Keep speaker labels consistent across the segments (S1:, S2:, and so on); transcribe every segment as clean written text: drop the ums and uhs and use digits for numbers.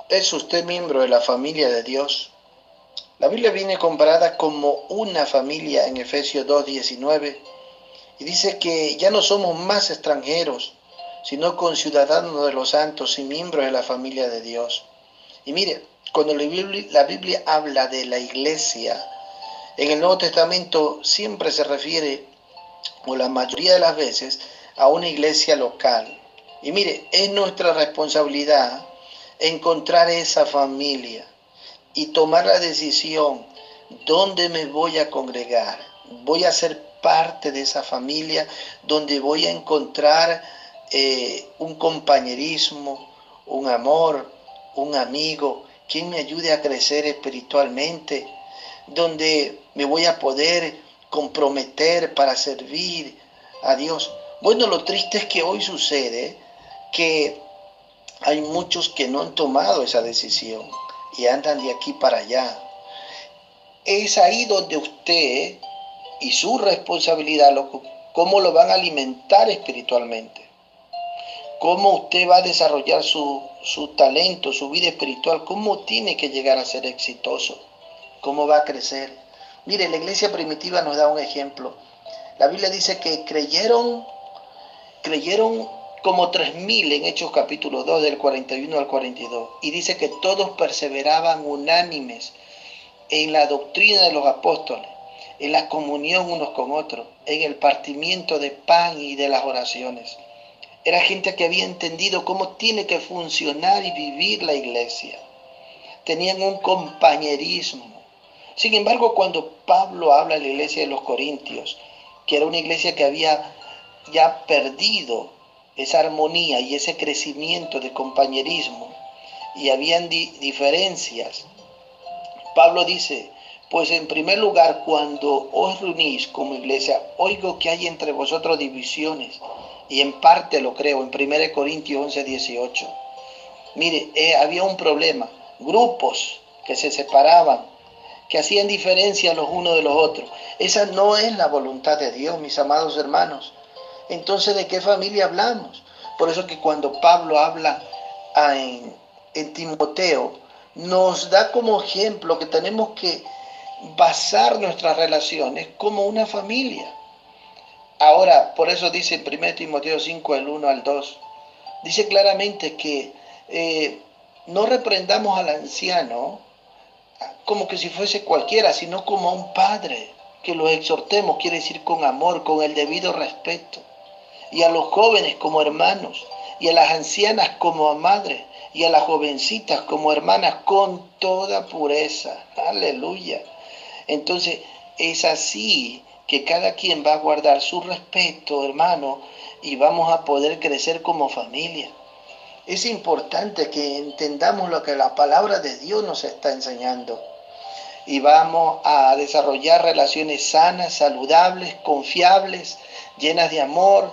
S1: ¿Es usted miembro de la familia de Dios? La Biblia viene comparada como una familia en Efesios 2:19 y dice que ya no somos más extranjeros, sino conciudadanos de los santos y miembros de la familia de Dios. Y mire, cuando la Biblia habla de la iglesia, en el Nuevo Testamento siempre se refiere, o la mayoría de las veces, a una iglesia local. Y mire, es nuestra responsabilidad encontrar esa familia y tomar la decisión: ¿dónde me voy a congregar? Voy a ser parte de esa familia donde voy a encontrar un compañerismo, un amor, un amigo, quien me ayude a crecer espiritualmente, donde me voy a poder comprometer para servir a Dios. Bueno, lo triste es que hoy sucede que hay muchos que no han tomado esa decisión y andan de aquí para allá. Es ahí donde usted y su responsabilidad, cómo lo van a alimentar espiritualmente, cómo usted va a desarrollar su talento, su vida espiritual, cómo tiene que llegar a ser exitoso, cómo va a crecer. Mire, la iglesia primitiva nos da un ejemplo. La Biblia dice que creyeron como 3.000 en Hechos capítulo 2 del 41 al 42. Y dice que todos perseveraban unánimes en la doctrina de los apóstoles, en la comunión unos con otros, en el partimiento de pan y de las oraciones. Era gente que había entendido cómo tiene que funcionar y vivir la iglesia. Tenían un compañerismo. Sin embargo, cuando Pablo habla de la iglesia de los Corintios, que era una iglesia que había ya perdido esa armonía y ese crecimiento de compañerismo, y habían diferencias, Pablo dice: pues en primer lugar, cuando os reunís como iglesia, oigo que hay entre vosotros divisiones, y en parte lo creo, en 1 Corintios 11:18. Mire, había un problema, grupos que se separaban, que hacían diferencia los unos de los otros. Esa no es la voluntad de Dios, mis amados hermanos. Entonces, ¿de qué familia hablamos? Por eso que cuando Pablo habla en Timoteo, nos da como ejemplo que tenemos que basar nuestras relaciones como una familia. Ahora, por eso dice en 1 Timoteo 5, el 1 al 2, dice claramente que no reprendamos al anciano como que si fuese cualquiera, sino como a un padre, que lo exhortemos, quiere decir con amor, con el debido respeto, y a los jóvenes como hermanos, y a las ancianas como a madres, y a las jovencitas como hermanas, con toda pureza. Aleluya. Entonces, es así que cada quien va a guardar su respeto, hermano, y vamos a poder crecer como familia. Es importante que entendamos lo que la palabra de Dios nos está enseñando y vamos a desarrollar relaciones sanas, saludables, confiables, llenas de amor,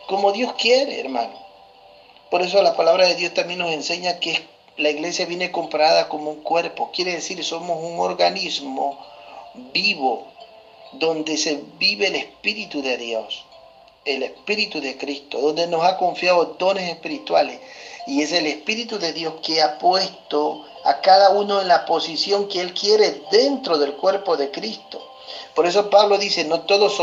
S1: como Dios quiere, hermano. Por eso la palabra de Dios también nos enseña que la iglesia viene comparada como un cuerpo. Quiere decir, somos un organismo vivo, donde se vive el Espíritu de Dios, el Espíritu de Cristo, donde nos ha confiado dones espirituales. Y es el Espíritu de Dios que ha puesto a cada uno en la posición que Él quiere dentro del cuerpo de Cristo. Por eso Pablo dice: no todos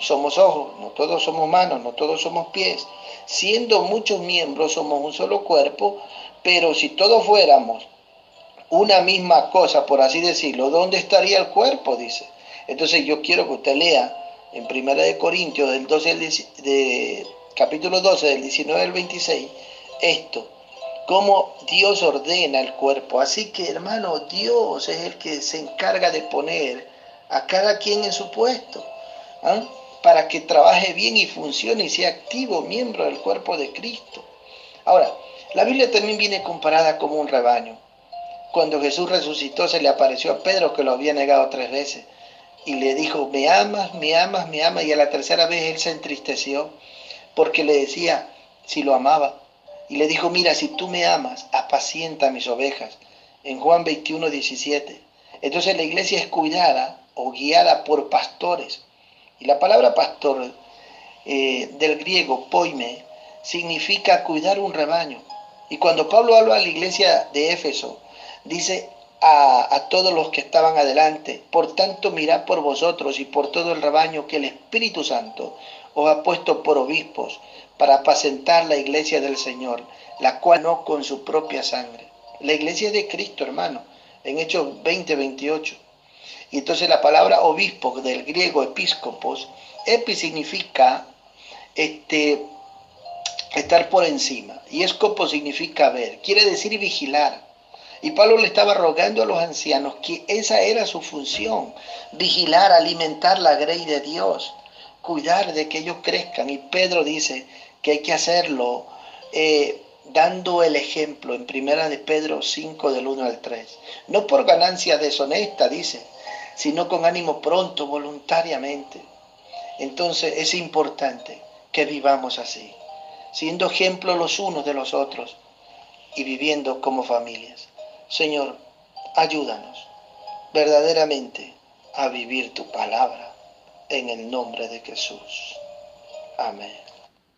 S1: somos ojos, no todos somos manos, no todos somos pies. Siendo muchos miembros, somos un solo cuerpo, pero si todos fuéramos una misma cosa, por así decirlo, ¿dónde estaría el cuerpo? Dice. Entonces yo quiero que usted lea en 1 Corintios del 12 capítulo 12 del 19 al 26 esto, cómo Dios ordena el cuerpo. Así que, hermano, Dios es el que se encarga de poner a cada quien en su puesto, ¿eh? Para que trabaje bien y funcione y sea activo miembro del cuerpo de Cristo. Ahora, la Biblia también viene comparada como un rebaño. Cuando Jesús resucitó, se le apareció a Pedro, que lo había negado 3 veces, y le dijo: me amas, me amas, me amas. Y a la tercera vez él se entristeció porque le decía si lo amaba. Y le dijo: mira, si tú me amas, apacienta mis ovejas. En Juan 21:17. Entonces la iglesia es cuidada o guiada por pastores. Y la palabra pastor, del griego poime, significa cuidar un rebaño. Y cuando Pablo habla a la iglesia de Éfeso, dice a todos los que estaban adelante, por tanto mirad por vosotros y por todo el rebaño que el Espíritu Santo os ha puesto por obispos para apacentar la iglesia del Señor, la cual no con su propia sangre. La iglesia de Cristo, hermano, en Hechos 20:28. Y entonces la palabra obispo, del griego episcopos, epi significa estar por encima, y escopo significa ver, quiere decir vigilar. Y Pablo le estaba rogando a los ancianos que esa era su función, vigilar, alimentar la grey de Dios, cuidar de que ellos crezcan. Y Pedro dice que hay que hacerlo dando el ejemplo en primera de Pedro 5 del 1 al 3. No por ganancia deshonesta, dice, sino con ánimo pronto, voluntariamente. Entonces es importante que vivamos así, siendo ejemplo los unos de los otros y viviendo como familias. Señor, ayúdanos verdaderamente a vivir tu palabra en el nombre de Jesús. Amén.